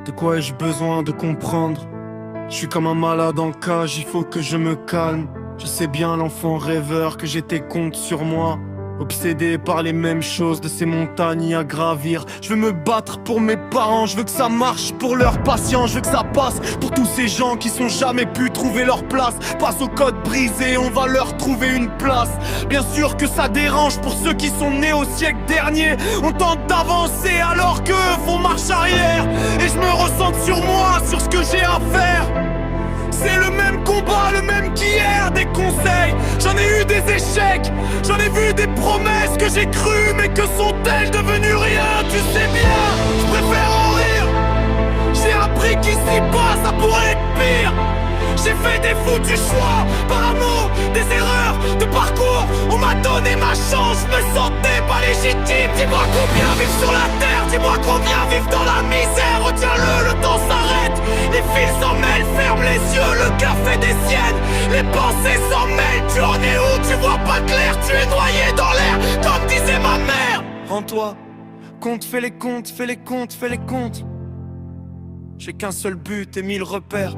De quoi ai-je besoin de comprendre? Je suis comme un malade en cage, il faut que je me calme. Je sais bien l'enfant rêveur que j'étais contre sur moi. Obsédé par les mêmes choses de ces montagnes à gravir. Je veux me battre pour mes parents, je veux que ça marche pour leur patience. Je veux que ça passe pour tous ces gens qui sont jamais pu trouver leur place. Passe au code brisé, on va leur trouver une place. Bien sûr que ça dérange pour ceux qui sont nés au siècle dernier. On tente d'avancer alors qu'eux font marche arrière. Et je me ressens sur moi, sur ce que j'ai à faire. C'est le même combat, le même qu'hier, des conseils. J'en ai eu des échecs, j'en ai vu des promesses que j'ai crues, mais que sont-elles devenues rien? Tu sais bien, je préfère en rire. J'ai appris qu'ici-bas ça pourrait être pire. J'ai fait des foutus choix, par amour, des erreurs de parcours. On m'a donné ma chance, je me sentais pas légitime. Dis-moi combien vivent sur la terre, dis-moi combien vivent dans la misère. Retiens-le, le temps s'arrête, les fils s'en mêlent, ferme les yeux, le café des siennes. Les pensées s'en mêlent, tu en es où? Tu vois pas clair, tu es noyé dans l'air, comme disait ma mère. Rends-toi compte, fais les comptes, fais les comptes, fais les comptes. J'ai qu'un seul but et 1000 repères.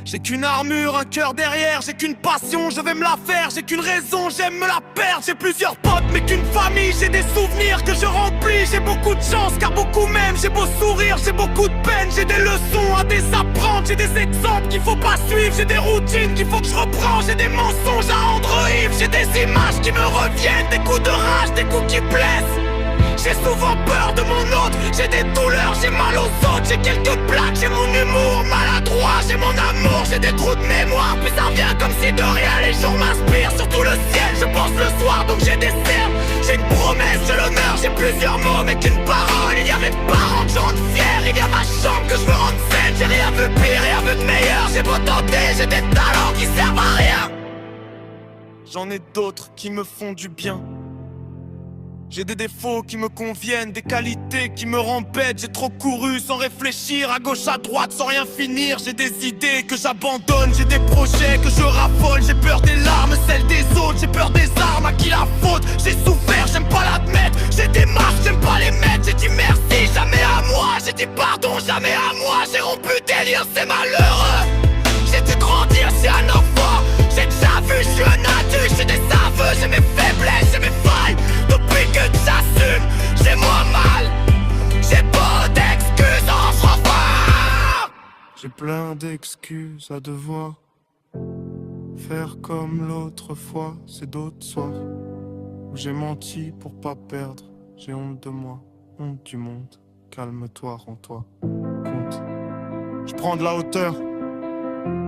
J'ai qu'une armure, un cœur derrière, j'ai qu'une passion, je vais me la faire. J'ai qu'une raison, j'aime me la perdre. J'ai plusieurs potes mais qu'une famille, j'ai des souvenirs que je remplis. J'ai beaucoup de chance car beaucoup m'aiment, j'ai beau sourire, j'ai beaucoup de peine. J'ai des leçons à désapprendre, j'ai des exemples qu'il faut pas suivre. J'ai des routines qu'il faut que je reprends, j'ai des mensonges à rendre ivre. J'ai des images qui me reviennent, des coups de rage, des coups qui blessent. J'ai souvent peur de mon autre, j'ai des douleurs, j'ai mal aux autres. J'ai quelques plaques, j'ai mon humour maladroit, j'ai mon amour, j'ai des trous de mémoire. Puis ça revient comme si de rien, les jours m'inspirent. Surtout le ciel, je pense le soir donc j'ai des cernes. J'ai une promesse, j'ai l'honneur, j'ai plusieurs mots mais qu'une parole. Il y a mes parents que je rende fiers, il y a ma chambre que je veux rendre saine. J'ai rien vu pire, rien vu de meilleur, j'ai beau tenter, j'ai des talents qui servent à rien. J'en ai d'autres qui me font du bien. J'ai des défauts qui me conviennent, des qualités qui me rendent bête. J'ai trop couru sans réfléchir, à gauche à droite sans rien finir. J'ai des idées que j'abandonne, j'ai des projets que je raffole. J'ai peur des larmes, celles des autres, j'ai peur des armes, à qui la faute? J'ai souffert, j'aime pas l'admettre. J'ai des marques, j'aime pas les mettre. J'ai dit merci, jamais à moi. J'ai dit pardon, jamais à moi. J'ai rompu des liens, c'est malheureux. J'ai dû grandir, c'est un enfant. J'ai déjà vu, je suis un adulte. J'ai des aveux, j'ai mes faiblesses, j'ai mes failles. Depuis que j'assume, j'ai moins mal. J'ai pas d'excuses en franc. J'ai plein d'excuses à devoir faire comme l'autre fois. C'est d'autres soirs où j'ai menti pour pas perdre. J'ai honte de moi, honte du monde. Calme-toi, rends-toi compte. Je prends de la hauteur.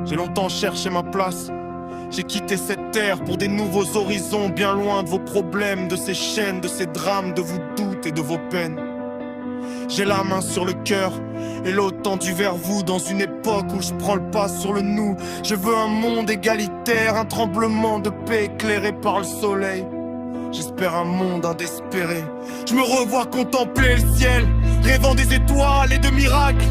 J'ai longtemps cherché ma place. J'ai quitté cette terre pour des nouveaux horizons, bien loin de vos problèmes, de ces chaînes, de ces drames, de vos doutes et de vos peines. J'ai la main sur le cœur et l'autre tendue vers vous, dans une époque où je prends le pas sur le nous. Je veux un monde égalitaire, un tremblement de paix éclairé par le soleil. J'espère un monde indespéré. Je me revois contempler le ciel, rêvant des étoiles et de miracles.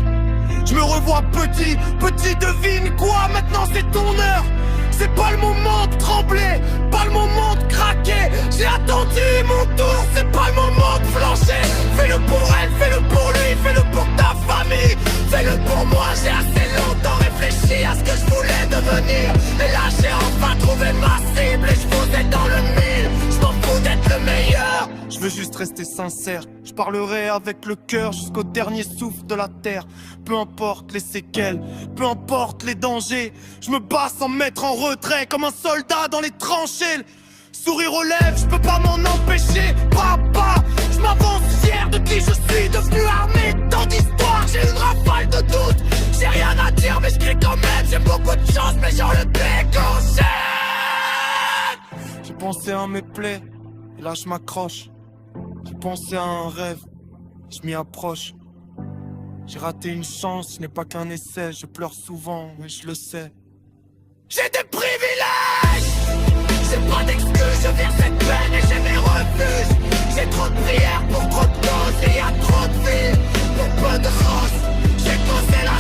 Je me revois petit, petit devine quoi, maintenant c'est ton heure. C'est pas le moment de trembler, pas le moment de craquer. J'ai attendu mon tour, c'est pas le moment de flancher. Fais-le pour elle, fais-le pour lui, fais-le pour ta famille. Fais-le pour moi, j'ai assez longtemps réfléchi à ce que je voulais devenir. Et là j'ai enfin trouvé ma cible et je vous ai dans le mille. Je m'en fous d'être le meilleur. Je veux juste rester sincère, je parlerai avec le cœur jusqu'au dernier souffle de la terre. Peu importe les séquelles, peu importe les dangers, je me bats sans me mettre en retrait comme un soldat dans les tranchées. Sourire aux lèvres, je peux pas m'en empêcher. Papa, je m'avance fier de qui je suis devenu armé de tant d'histoires. J'ai une rafale de doute, j'ai rien à dire mais je crie quand même. J'ai beaucoup de chance mais genre le déconseille. J'ai pensé à mes plaies et là je m'accroche. J'ai pensé à un rêve, je m'y approche. J'ai raté une chance, ce n'est pas qu'un essai. Je pleure souvent, mais je le sais. J'ai des privilèges, j'ai pas d'excuses, je vire cette peine et j'ai mes refuges. J'ai trop de prières pour trop de doses et y a trop de vies pour peu de roses. J'ai posé la